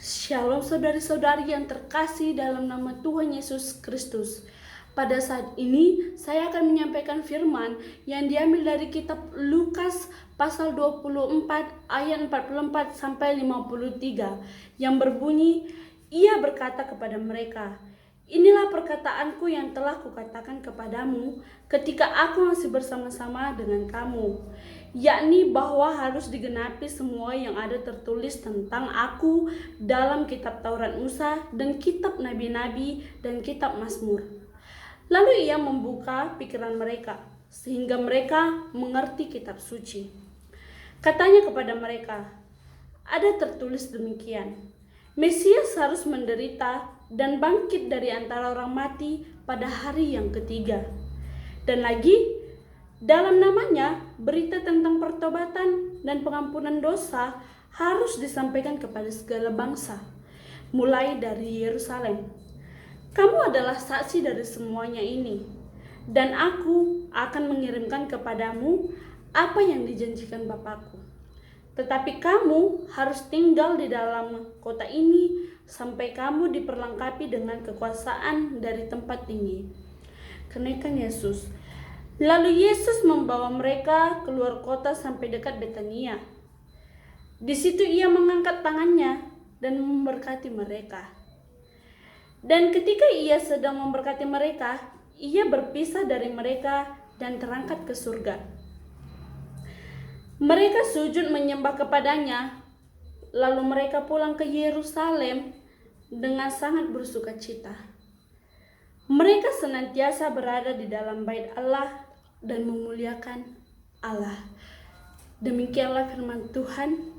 Shalom saudari-saudari yang terkasih dalam nama Tuhan Yesus Kristus. Pada saat ini saya akan menyampaikan firman yang diambil dari kitab Lukas pasal 24 ayat 44 sampai 53 yang berbunyi, ia berkata kepada mereka, inilah perkataanku yang telah kukatakan kepadamu ketika aku masih bersama-sama dengan kamu, yakni bahwa harus digenapi semua yang ada tertulis tentang aku dalam kitab Taurat Musa dan kitab Nabi-Nabi dan kitab Mazmur. Lalu ia membuka pikiran mereka sehingga mereka mengerti kitab suci. Katanya kepada mereka, ada tertulis demikian, Mesias harus menderita dan bangkit dari antara orang mati pada hari yang ketiga. Dan lagi, dalam namanya berita tentang pertobatan dan pengampunan dosa harus disampaikan kepada segala bangsa, mulai dari Yerusalem. Kamu adalah saksi dari semuanya ini, dan aku akan mengirimkan kepadamu apa yang dijanjikan Bapakku. Tetapi kamu harus tinggal di dalam kota ini sampai kamu diperlengkapi dengan kekuasaan dari tempat tinggi. Kenaikan Yesus. Lalu Yesus membawa mereka keluar kota sampai dekat Betania. Di situ ia mengangkat tangannya dan memberkati mereka. Dan ketika ia sedang memberkati mereka, ia berpisah dari mereka dan terangkat ke surga. Mereka sujud menyembah kepadanya, lalu mereka pulang ke Yerusalem dengan sangat bersukacita. Mereka senantiasa berada di dalam bait Allah dan memuliakan Allah. Demikianlah firman Tuhan.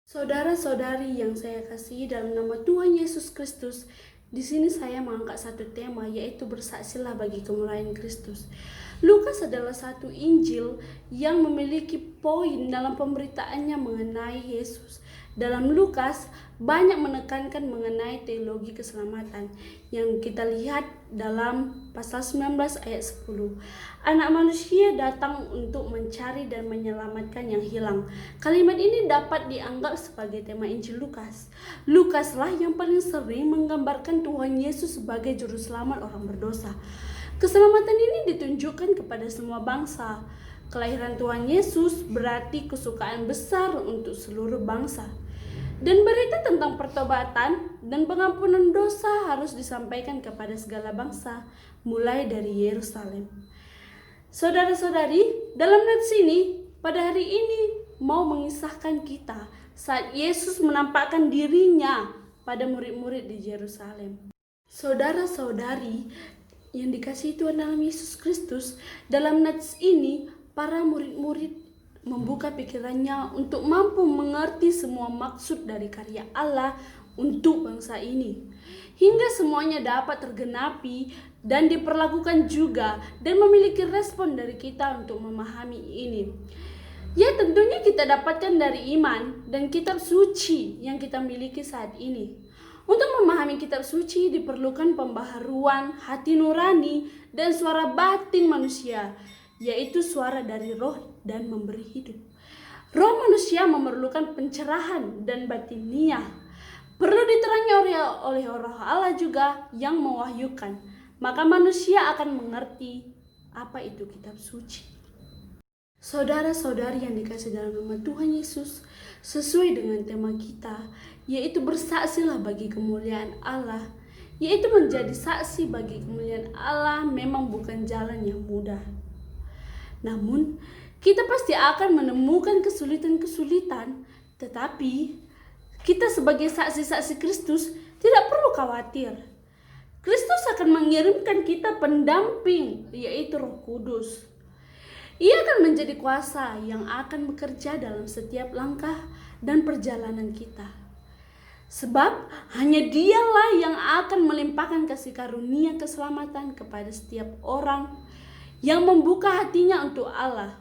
Saudara-saudari yang saya kasihi dalam nama Tuhan Yesus Kristus, di sini saya mengangkat satu tema, yaitu bersaksilah bagi kemuliaan Kristus. Lukas adalah satu Injil yang memiliki poin dalam pemberitaannya mengenai Yesus. Dalam Lukas banyak menekankan mengenai teologi keselamatan yang kita lihat dalam pasal 19 ayat 10. Anak manusia datang untuk mencari dan menyelamatkan yang hilang. Kalimat ini dapat dianggap sebagai tema Injil Lukas. Lukaslah yang paling sering menggambarkan Tuhan Yesus sebagai juru selamat orang berdosa. Keselamatan ini ditunjukkan kepada semua bangsa. Kelahiran Tuhan Yesus berarti kesukaan besar untuk seluruh bangsa. Dan berita tentang pertobatan dan pengampunan dosa harus disampaikan kepada segala bangsa, mulai dari Yerusalem. Saudara-saudari, dalam nats ini, pada hari ini mau mengisahkan kita saat Yesus menampakkan dirinya pada murid-murid di Yerusalem. Saudara-saudari yang dikasihi Tuhan dalam Yesus Kristus, dalam nats ini para murid-murid membuka pikirannya untuk mampu mengerti semua maksud dari karya Allah untuk bangsa ini, hingga semuanya dapat tergenapi dan diperlakukan juga, dan memiliki respon dari kita untuk memahami ini. Ya, tentunya kita dapatkan dari iman dan kitab suci yang kita miliki saat ini. Untuk memahami kitab suci diperlukan pembaharuan hati nurani dan suara batin manusia, yaitu suara dari roh dan memberi hidup. Roh manusia memerlukan pencerahan dan batiniah. Perlu diterangi oleh roh Allah juga yang mewahyukan. Maka manusia akan mengerti apa itu kitab suci. Saudara-saudari yang dikasihi dalam nama Tuhan Yesus, sesuai dengan tema kita, yaitu bersaksilah bagi kemuliaan Allah, yaitu menjadi saksi bagi kemuliaan Allah memang bukan jalan yang mudah. Namun, kita pasti akan menemukan kesulitan-kesulitan, tetapi kita sebagai saksi-saksi Kristus tidak perlu khawatir. Kristus akan mengirimkan kita pendamping, yaitu Roh Kudus. Ia akan menjadi kuasa yang akan bekerja dalam setiap langkah dan perjalanan kita. Sebab hanya Dialah yang akan melimpahkan kasih karunia keselamatan kepada setiap orang yang membuka hatinya untuk Allah.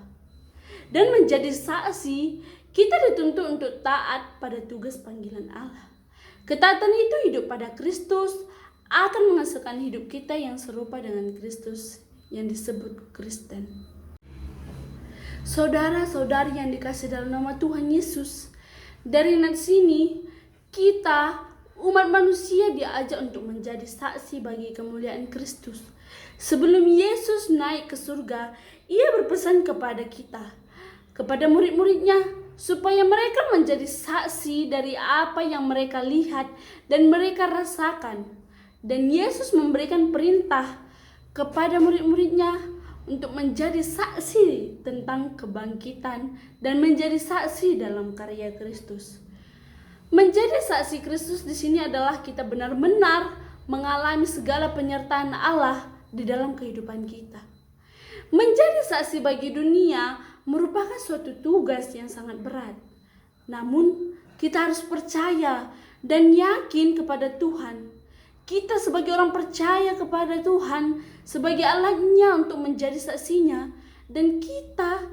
Dan menjadi saksi, kita dituntut untuk taat pada tugas panggilan Allah. Ketaatan itu hidup pada Kristus akan menghasilkan hidup kita yang serupa dengan Kristus yang disebut Kristen. Saudara-saudari yang dikasihi dalam nama Tuhan Yesus, dari nats ini kita Umat manusia diajak untuk menjadi saksi bagi kemuliaan Kristus. Sebelum Yesus naik ke surga, ia berpesan kepada kita, kepada murid-muridnya, supaya mereka menjadi saksi dari apa yang mereka lihat dan mereka rasakan. Dan Yesus memberikan perintah kepada murid-muridnya untuk menjadi saksi tentang kebangkitan dan menjadi saksi dalam karya Kristus. Menjadi saksi Kristus di sini adalah kita benar-benar mengalami segala penyertaan Allah di dalam kehidupan kita. Menjadi saksi bagi dunia merupakan suatu tugas yang sangat berat. Namun, kita harus percaya dan yakin kepada Tuhan. Kita sebagai orang percaya kepada Tuhan sebagai alatnya untuk menjadi saksinya, dan kita,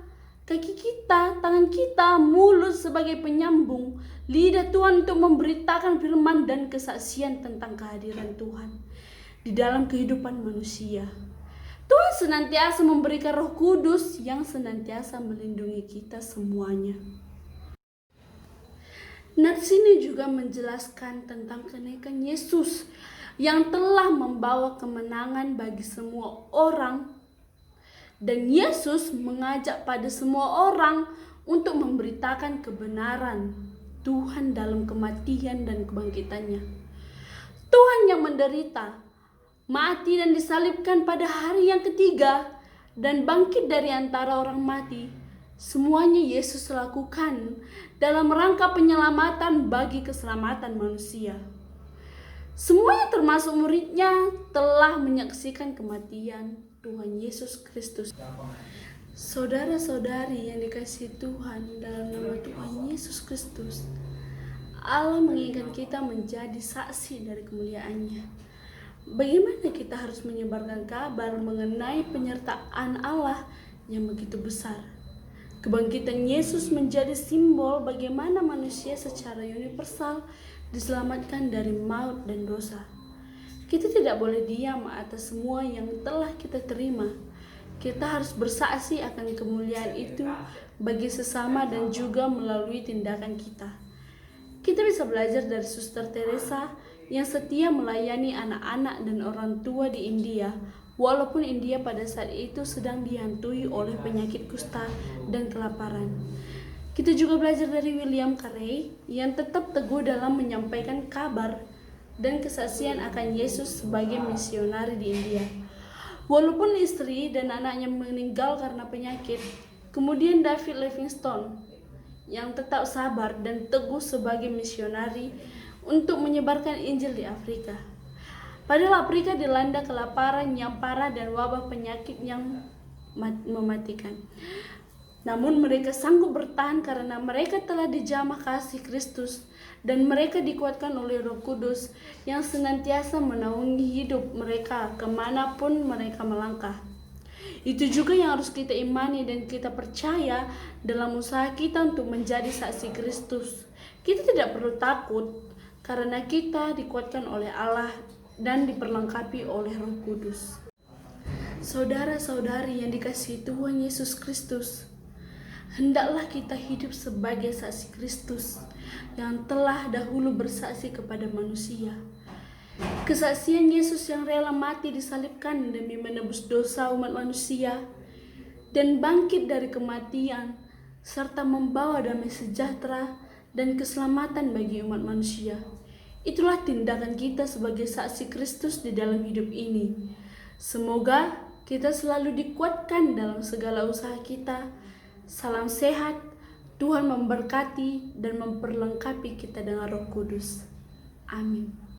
kaki kita, tangan kita, mulut sebagai penyambung lidah Tuhan untuk memberitakan firman dan kesaksian tentang kehadiran Tuhan di dalam kehidupan manusia. Tuhan senantiasa memberikan Roh Kudus yang senantiasa melindungi kita semuanya. Nats ini juga menjelaskan tentang kenaikan Yesus yang telah membawa kemenangan bagi semua orang. Dan Yesus mengajak pada semua orang untuk memberitakan kebenaran Tuhan dalam kematian dan kebangkitannya. Tuhan yang menderita, mati dan disalibkan pada hari yang ketiga, dan bangkit dari antara orang mati. Semuanya Yesus lakukan dalam rangka penyelamatan bagi keselamatan manusia. Semuanya termasuk muridnya telah menyaksikan kematian Tuhan Yesus Kristus. Saudara-saudari yang dikasihi Tuhan, dalam nama Tuhan Yesus Kristus, Allah menginginkan kita menjadi saksi dari kemuliaan-Nya. Bagaimana kita harus menyebarkan kabar mengenai penyertaan Allah yang begitu besar? Kebangkitan Yesus menjadi simbol bagaimana manusia secara universal diselamatkan dari maut dan dosa. Kita tidak boleh diam atas semua yang telah kita terima. Kita harus bersaksi akan kemuliaan itu bagi sesama dan juga melalui tindakan kita. Kita bisa belajar dari Suster Teresa yang setia melayani anak-anak dan orang tua di India, walaupun India pada saat itu sedang dihantui oleh penyakit kusta dan kelaparan. Kita juga belajar dari William Carey yang tetap teguh dalam menyampaikan kabar dan kesaksian akan Yesus sebagai misionari di India. Walaupun istri dan anaknya meninggal karena penyakit, kemudian David Livingstone yang tetap sabar dan teguh sebagai misionari untuk menyebarkan Injil di Afrika. Padahal Afrika dilanda kelaparan yang parah dan wabah penyakit yang mematikan. Namun mereka sanggup bertahan karena mereka telah dijamah kasih Kristus dan mereka dikuatkan oleh Roh Kudus yang senantiasa menaungi hidup mereka kemanapun mereka melangkah. Itu juga yang harus kita imani dan kita percaya dalam usaha kita untuk menjadi saksi Kristus. Kita tidak perlu takut karena kita dikuatkan oleh Allah dan diperlengkapi oleh Roh Kudus. Saudara-saudari yang dikasihi Tuhan Yesus Kristus, hendaklah kita hidup sebagai saksi Kristus yang telah dahulu bersaksi kepada manusia. Kesaksian Yesus yang rela mati disalibkan demi menebus dosa umat manusia dan bangkit dari kematian serta membawa damai sejahtera dan keselamatan bagi umat manusia. Itulah tindakan kita sebagai saksi Kristus di dalam hidup ini. Semoga kita selalu dikuatkan dalam segala usaha kita. Salam sehat, Tuhan memberkati dan memperlengkapi kita dengan Roh Kudus. Amin.